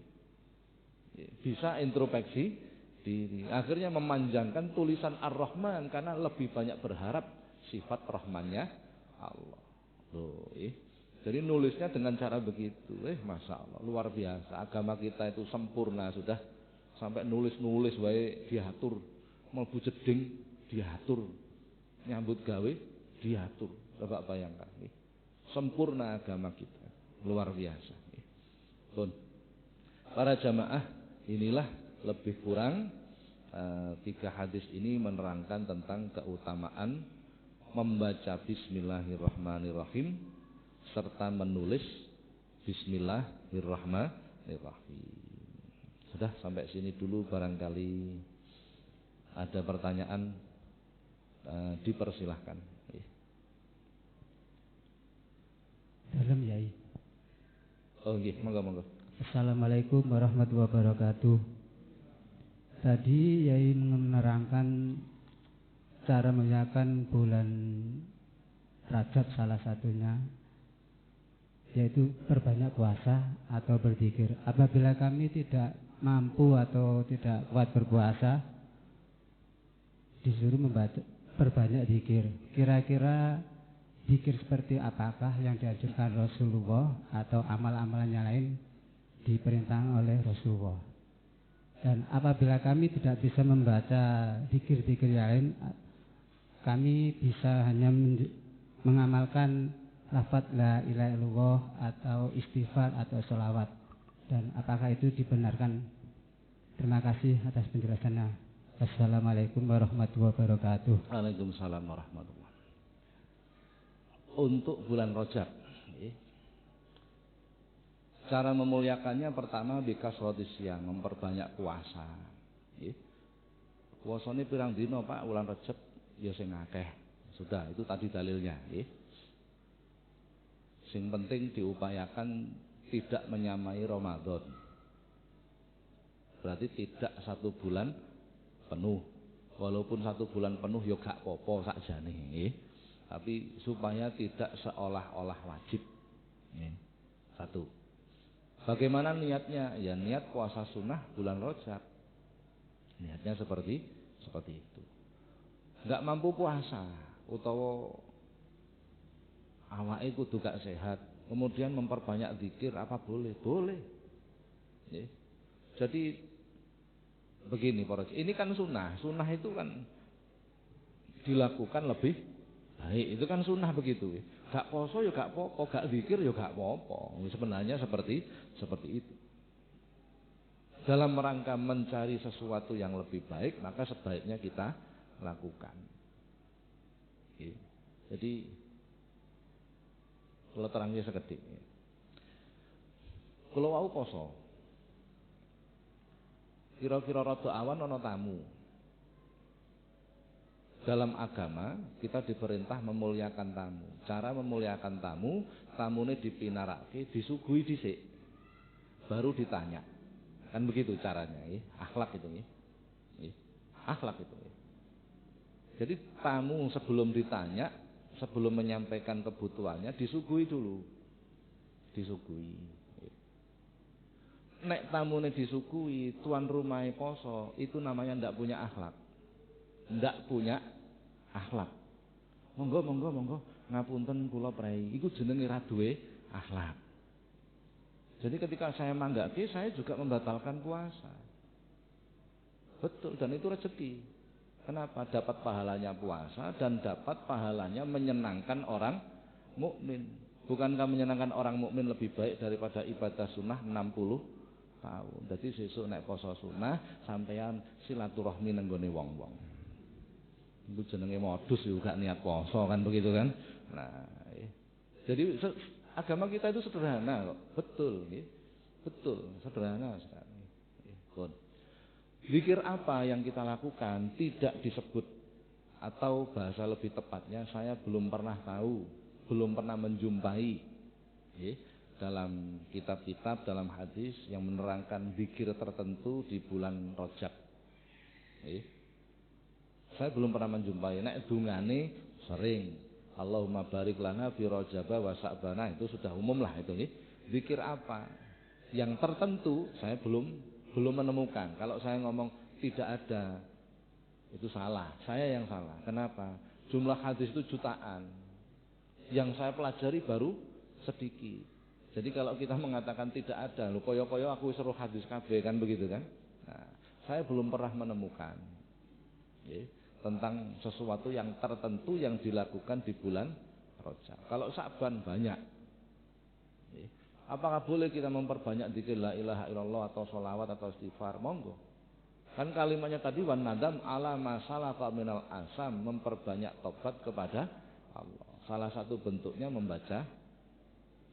Bisa introspeksi diri. Akhirnya memanjangkan tulisan Ar-Rahman karena lebih banyak berharap sifat rahmannya Allah. Loh, jadi nulisnya dengan cara begitu. Masya Allah, luar biasa. Agama kita itu sempurna sudah. Sampai nulis-nulis wae diatur, mlebu jeding diatur, nyambut gawe diatur. Coba bayangkan, sempurna agama kita, luar biasa. Pun para jamaah, inilah lebih kurang 3 hadis ini menerangkan tentang keutamaan membaca Bismillahirrahmanirrahim serta menulis Bismillahirrahmanirrahim. Sudah sampai sini dulu, barangkali ada pertanyaan dipersilahkan. Salam Yai. Oh nggih, monggo. Assalamualaikum warahmatullahi wabarakatuh. Tadi Yai menerangkan cara merayakan bulan Rajab, salah satunya yaitu perbanyak puasa atau berzikir. Apabila kami tidak mampu atau tidak kuat berpuasa, disuruh perbanyak zikir. Kira-kira zikir seperti apakah yang diajarkan Rasulullah atau amal-amalan yang lain diperintahkan oleh Rasulullah? Dan apabila kami tidak bisa membaca zikir-zikir yang lain, kami bisa hanya mengamalkan lafaz la ilaha illallah atau istighfar atau sholawat, dan apakah itu dibenarkan? Terima kasih atas penjelasannya. Assalamualaikum warahmatullahi wabarakatuh. Waalaikumsalam warahmatullahi wabarakatuh. Untuk bulan Rajab, cara memuliakannya pertama bikasroti siang, memperbanyak puasa. Puasane pirang dina Pak bulan Rajab? Ya sing akeh. Sudah, itu tadi dalilnya. Sing penting diupayakan tidak menyamai Ramadan. Berarti tidak 1 bulan penuh. Walaupun 1 bulan penuh ya gak apa-apa sakjane. Tapi supaya tidak seolah-olah wajib. 1. Bagaimana niatnya? Ya niat puasa sunnah bulan Rajab. Niatnya seperti itu. Enggak mampu puasa utawa awake kudu gak sehat, kemudian memperbanyak zikir, apa boleh? Boleh. Jadi begini para, ini kan sunnah. Sunnah itu kan dilakukan lebih baik. Itu kan sunnah begitu. Gak poso ya gak apa-apa, gak zikir ya gak apa-apa. Sebenarnya seperti itu. Dalam rangka mencari sesuatu yang lebih baik, maka sebaiknya kita lakukan. Jadi kalau terangnya sekedhik. Kalau wau poso, kira-kira rada awan ana tamu. Dalam agama kita diperintah memuliakan tamu. Cara memuliakan tamu, tamune dipinarake, disuguhi dhisik, baru ditanya. Kan begitu caranya, akhlak itu, akhlak itu. Jadi tamu sebelum ditanya, sebelum menyampaikan kebutuhannya, disuguhi dulu, disuguhi. Nek tamune disuguhi, tuan rumah poso, itu namanya ndak punya akhlak, ndak punya akhlak. Monggo, ngapunten kula prei, iku jenenge ra duwe akhlak. Jadi ketika saya manggake, saya juga membatalkan puasa. Betul, dan itu rezeki. Kenapa? Dapat pahalanya puasa dan dapat pahalanya menyenangkan orang mukmin. Bukankah menyenangkan orang mukmin lebih baik daripada ibadah sunnah 60 tahun? Jadi sesuk nek poso sunnah, sampean silaturahmi nang gone wong-wong. Itu jenenge modus juga niat poso kan begitu kan? Nah, jadi agama kita itu sederhana kok. Betul, betul, sederhana sekali. Zikir apa yang kita lakukan tidak disebut, atau bahasa lebih tepatnya saya belum pernah tahu, belum pernah menjumpai dalam kitab-kitab, dalam hadis yang menerangkan zikir tertentu di bulan Rajab. Saya belum pernah menjumpai. Nek dungane sering Allahumma barik lana fi Rajaba wa Sa'bana, itu sudah umum lah itu. Zikir apa yang tertentu saya belum menemukan. Kalau saya ngomong tidak ada, itu salah. Saya yang salah. Kenapa? Jumlah hadis itu jutaan. Yang saya pelajari baru sedikit. Jadi kalau kita mengatakan tidak ada, lho koyo-koyo aku seru hadis kabeh kan begitu kan? Nah, saya belum pernah menemukan tentang sesuatu yang tertentu yang dilakukan di bulan Rajab. Kalau Sa'ban banyak. Apakah boleh kita memperbanyak zikir la ilaha illallah atau sholawat atau istighfar? Monggo. Kan kalimatnya tadi wan nadam ala masalafa minal asam, memperbanyak tobat kepada Allah. Salah satu bentuknya membaca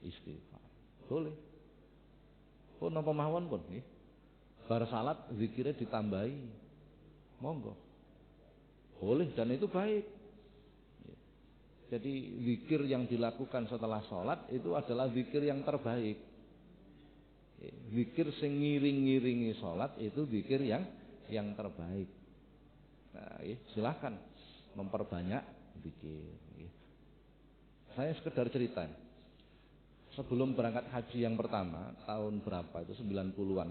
istighfar. Boleh. Pun napa mawon pun nggih. Bar salat zikirnya ditambahi. Monggo. Boleh, dan itu baik. Jadi zikir yang dilakukan setelah sholat itu adalah zikir yang terbaik. Zikir sing ngiring-ngiringi sholat itu zikir yang terbaik. Nah, silakan memperbanyak zikir. Saya sekedar cerita. Sebelum berangkat haji yang pertama tahun berapa itu 90-an.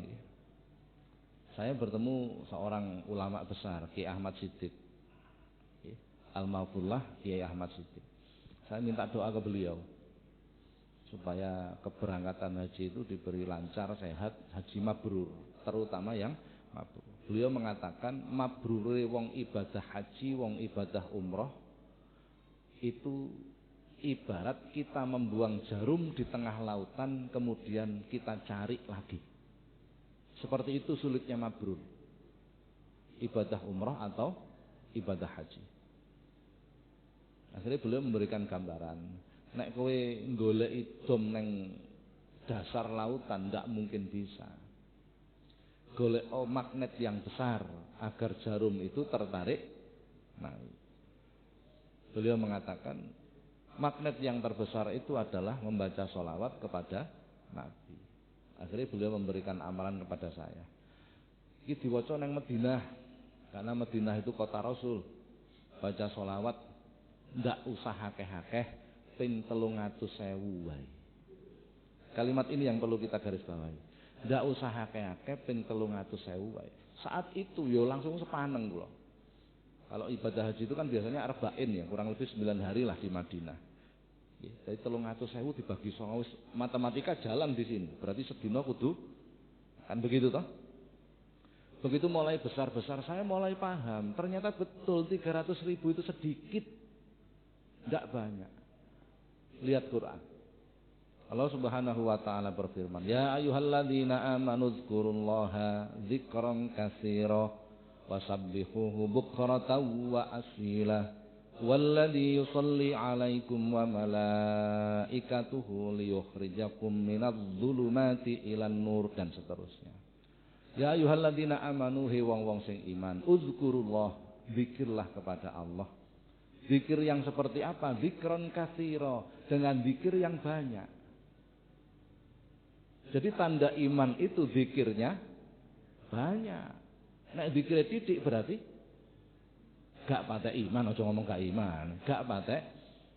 Saya bertemu seorang ulama besar, Kiai Ahmad Siddiq. Al-Maghfurlah Kiai Ahmad Siddiq. Saya minta doa ke beliau supaya keberangkatan haji itu diberi lancar, sehat, haji mabrur, terutama yang mabrur. Beliau mengatakan mabrure wong ibadah haji, wong ibadah umroh itu ibarat kita membuang jarum di tengah lautan kemudian kita cari lagi. Seperti itu sulitnya mabrur. Ibadah umrah atau ibadah haji. Akhirnya beliau memberikan gambaran, nek kowe golek dom neng dasar lautan ndak mungkin bisa. Golek magnet yang besar agar jarum itu tertarik naik. Beliau mengatakan magnet yang terbesar itu adalah membaca sholawat kepada Nabi. Akhirnya beliau memberikan amalan kepada saya. Iki diwaca nang Madinah, karena Madinah itu kota Rasul. Baca sholawat ndak usah akeh-akeh, ping 300.000 wae. Kalimat ini yang perlu kita garis bawahi. Ndak usah akeh-akeh, ping 300.000 wae. Saat itu yo langsung sepaneng kula. Kalau ibadah haji itu kan biasanya arba'in ya, kurang lebih 9 hari lah di Madinah. Jadi 300.000 dibagi 9, matematika jalan di sini. Berarti sedina kudu kan begitu toh? Begitu mulai besar-besar saya mulai paham. Ternyata betul 300.000 itu sedikit, tidak banyak. Lihat Quran. Allah Subhanahu wa taala berfirman, "Ya ayyuhalladzina amanu dzkurullaha dzikran katsira wasabbihuhu bukratan wa asila walladzi yusalli 'alaikum wa malaikatuhu liyukhrijakum minadh-dhulumati ilan nur," dan seterusnya. Ya ayyuhalladzina amanu, he wong-wong sing iman, uzkurullah, zikirlah kepada Allah. Zikir yang seperti apa? Dzikran katsira, dengan zikir yang banyak. Jadi tanda iman itu zikirnya banyak. Nek zikir titik berarti gak patek iman, aja ngomong gak iman, gak patek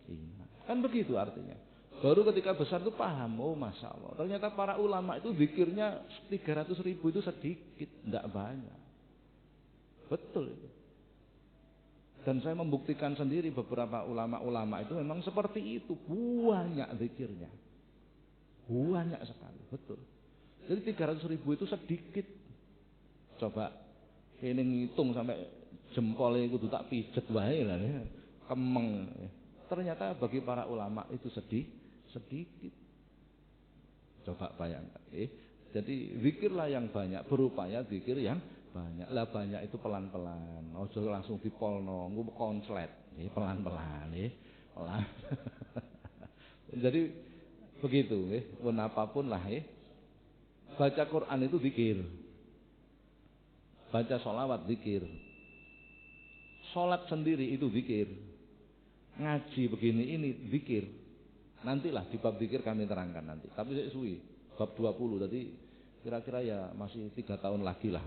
iman. Kan begitu artinya. Baru ketika besar itu paham, oh Masya Allah. Ternyata para ulama itu zikirnya 300.000 itu sedikit, tidak banyak. Betul itu. Dan saya membuktikan sendiri beberapa ulama-ulama itu memang seperti itu. Banyak zikirnya. Banyak sekali, betul. Jadi 300.000 itu sedikit. Coba ini ngitung sampai jempolnya itu tak pijet wae lah ya. Kemeng. Ternyata bagi para ulama itu sedikit. Coba bayangkan. Jadi zikirlah yang banyak, berupaya zikir yang banyak. Lah banyak itu pelan-pelan. Ojo langsung dipolno, nggo konslet. Pelan-pelan pelan. Jadi begitu pun apapun lah baca Quran itu zikir. Baca sholawat zikir. Sholat sendiri itu zikir. Ngaji begini ini zikir. Nantilah di bab zikir kami terangkan nanti. Tapi saya suwi bab 20 tadi kira-kira ya masih 3 tahun lagi lah.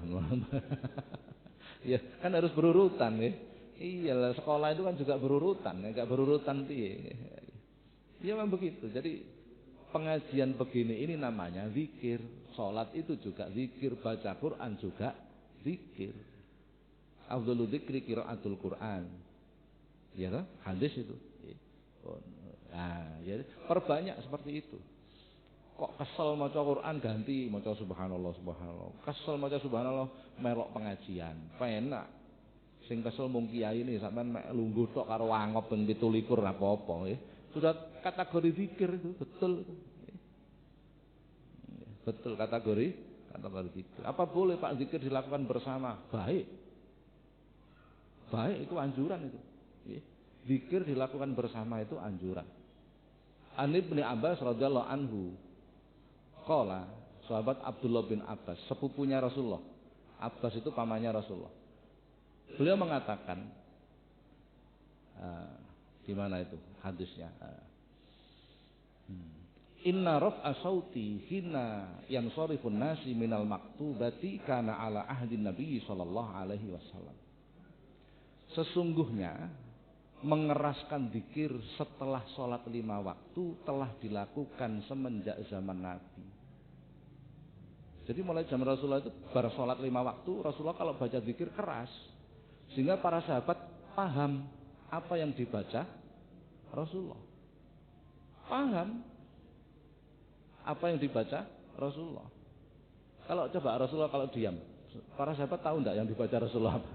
Ya kan harus berurutan ya. Iyalah sekolah itu kan juga berurutan, enggak berurutan piye. Ya memang begitu. Jadi pengajian begini ini namanya zikir. Salat itu juga zikir, baca Quran juga zikir. Afdhalul dzikri qiraatul Quran. Ya kan? Hadis itu. Nah, ya perbanyak seperti itu. Kok kesel maca Quran ganti maca subhanallah subhanallah. Kesel maca subhanallah melok pengajian. Penak. Sing kesel mung kiai ini sampean mek lungguh tok karo wangop ben 17 apa-apa nggih. Sudah kategori zikir itu betul. Betul kategori zikir. Apa boleh Pak zikir dilakukan bersama? Baik. Baik itu anjuran itu. Zikir dilakukan bersama itu anjuran. An Ibnu Abbas radhiyallahu anhu qala, sahabat Abdullah bin Abbas, sepupunya Rasulullah. Abbas itu pamannya Rasulullah. Beliau mengatakan di mana itu hadisnya? Inna raf'a sauti hina yansarifun nasi minal maktubati kana ala ahdin Nabi sallallahu alaihi wasallam. Sesungguhnya mengeraskan zikir setelah sholat 5 waktu telah dilakukan semenjak zaman Nabi. Jadi mulai zaman Rasulullah itu bar sholat 5 waktu Rasulullah kalau baca zikir keras, sehingga para sahabat paham apa yang dibaca Rasulullah. Paham apa yang dibaca Rasulullah. Kalau coba Rasulullah kalau diam, para sahabat tahu enggak yang dibaca Rasulullah apa?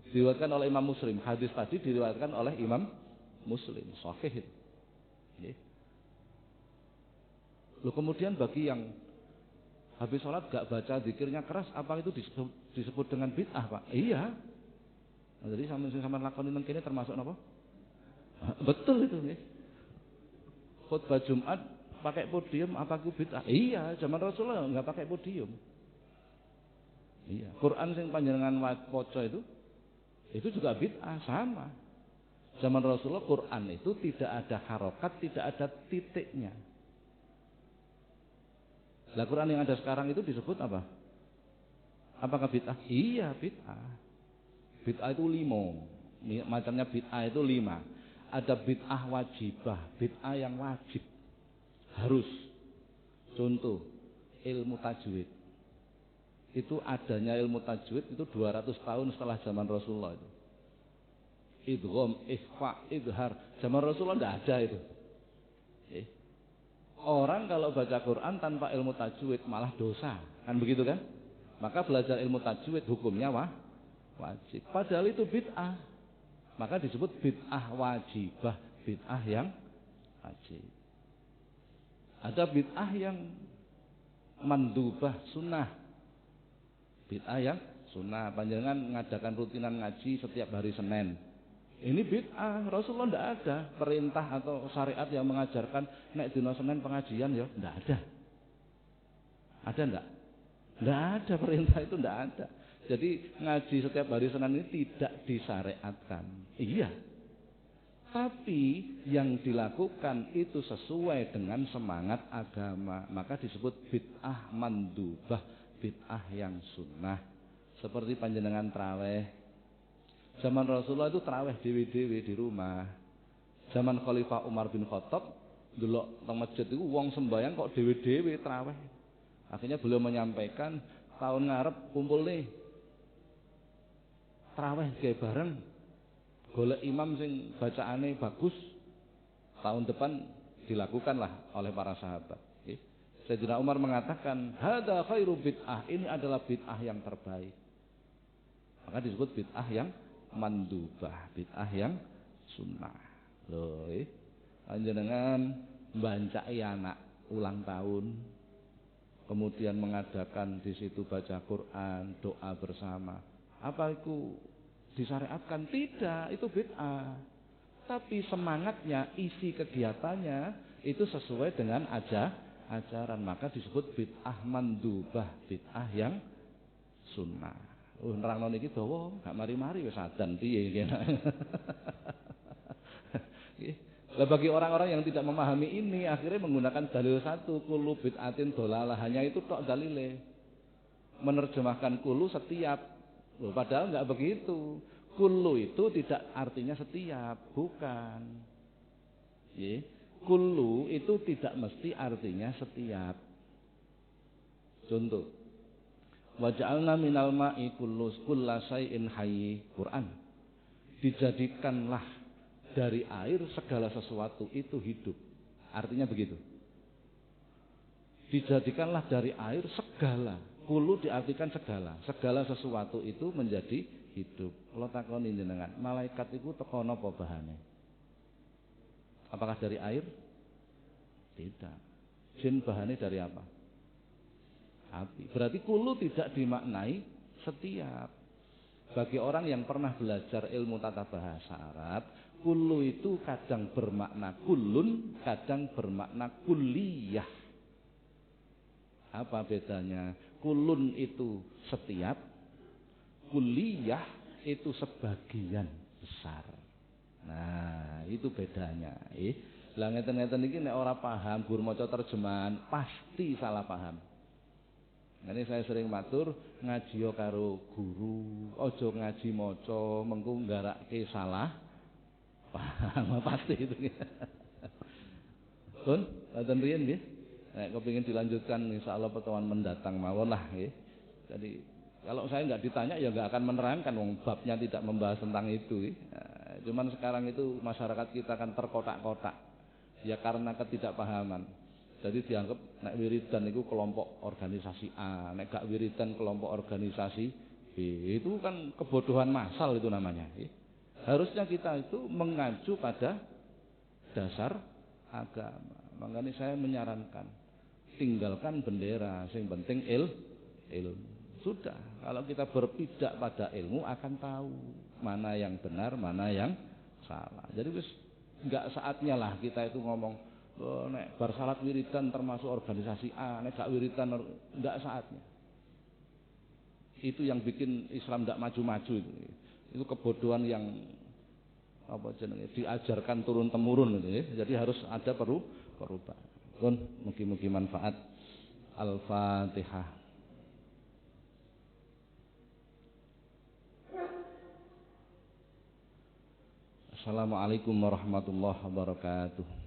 Diriwayatkan oleh Imam Muslim. Hadis tadi diriwayatkan oleh Imam Muslim, sahih. Nggih. Loh, kemudian bagi yang habis sholat gak baca zikirnya keras, apa itu disebut dengan bid'ah, Pak? Iya. Nah, jadi sampeyan lakoni nang kene termasuk napa? Betul itu, nggih. Khutbah Jumat pakai podium apa ku bid'ah? Iya, zaman Rasulullah enggak pakai podium. Iya, Quran sing panjenengan waca itu juga bid'ah, sama. Zaman Rasulullah Quran itu tidak ada harokat, tidak ada titiknya. Lah Quran yang ada sekarang itu disebut apa? Apakah bid'ah? Iya, bid'ah. Bid'ah itu 5. Macamnya bid'ah itu 5. Ada bid'ah wajibah, bid'ah yang wajib. Harus. Contoh, ilmu tajwid. Itu adanya ilmu tajwid itu 200 tahun setelah zaman Rasulullah itu. Idgham, ikhfa, idhar. Zaman Rasulullah tidak ada itu. Orang kalau baca Quran tanpa ilmu tajwid malah dosa, kan begitu kan? Maka belajar ilmu tajwid hukumnya wajib. Padahal itu bid'ah. Maka disebut bid'ah wajibah, bid'ah yang wajib. Ada bid'ah yang mandubah, sunnah. Bid'ah yang sunnah. Panjenengan mengadakan rutinan ngaji setiap hari Senin. Ini bid'ah. Rasulullah tidak ada perintah atau syariat yang mengajarkan nek dina Senin pengajian ya, tidak ada. Ada enggak? Tidak ada perintah itu, tidak ada. Jadi ngaji setiap hari Senin ini tidak disyariatkan. Iya. Tapi yang dilakukan itu sesuai dengan semangat agama, maka disebut bid'ah mandubah, bid'ah yang sunnah. Seperti panjenengan traweh. Zaman Rasulullah itu tarawih dewe-dewe di rumah. Zaman Khalifah Umar bin Khattab, delok teng masjid itu wong sembahyang kok dewe-dewe tarawih. Akhirnya beliau menyampaikan, tahun ngarep kumpul nih. Tarawih kayak bareng. Golek imam sing bacaane bagus. Tahun depan dilakukanlah oleh para sahabat. Sayyidina Umar mengatakan, "Hadza khairu bid'ah." Ini adalah bid'ah yang terbaik. Maka disebut bid'ah yang mandubah, bid'ah yang sunnah. Loh, panjenengan mbancaki anak ulang tahun, kemudian mengadakan di situ baca Quran, doa bersama. Apa itu disyariatkan? Tidak, itu bid'ah. Tapi semangatnya, isi kegiatannya itu sesuai dengan ajaran, maka disebut bid'ah mandubah, bid'ah yang sunnah. Nerangno niki dawa, gak mari-mari wis adan piye kene. Lah bagi orang-orang yang tidak memahami ini akhirnya menggunakan dalil satu, kullu bid'atin dhalalah, hanya itu tok dalile. Menerjemahkan kullu setiap. Loh, padahal enggak begitu. Kullu itu tidak artinya setiap, bukan. Nggih. Kullu itu tidak mesti artinya setiap. Contoh, wa ja'alna minal ma'i kulla shay'in hayy. Quran. Dijadikanlah dari air segala sesuatu itu hidup. Artinya begitu. Dijadikanlah dari air segala. Kullu diartikan segala. Segala sesuatu itu menjadi hidup. Kalau takoni jenengan, malaikat itu teko napa bahane? Apakah dari air? Tidak. Jin bahane dari apa? Api. Berarti kullu tidak dimaknai setiap. Bagi orang yang pernah belajar ilmu tata bahasa Arab, kullu itu kadang bermakna kullun, kadang bermakna kulliyah. Apa bedanya? Kullun itu setiap, kulliyah itu sebagian besar. Nah, itu bedanya. Lah ngeten-ngeten iki nek ora paham gur maca terjemahan pasti salah paham. Ini saya sering matur ngaji karo guru, ojo ngaji maca mengko nggarake salah paham pasti itu. Pun wonten riyen nggih. Nek kepengin dilanjutkan insyaallah pertemuan mendatang mawon lah nggih. Jadi kalau saya nggak ditanya ya nggak akan menerangkan wong babnya tidak membahas tentang itu. Nah, cuman sekarang itu masyarakat kita kan terkotak-kotak ya karena ketidakpahaman. Jadi dianggap nek wiridan itu kelompok organisasi A, nek gak wiridan kelompok organisasi B. Itu kan kebodohan massal itu namanya. Harusnya kita itu mengacu pada dasar agama. Makanya saya menyarankan tinggalkan bendera, yang penting ilmu. Sudah, kalau kita berpijak pada ilmu akan tahu mana yang benar, mana yang salah. Jadi wis enggak saatnya lah kita itu ngomong nek bar salat wiridan termasuk organisasi A, nek gak wiridan enggak saatnya. Itu yang bikin Islam enggak maju-maju itu. Itu kebodohan yang apa jenenge diajarkan turun temurun gitu ya. Jadi harus ada perubahan. Pun mugi-mugi manfaat. Al-Fatihah. Assalamualaikum warahmatullahi wabarakatuh.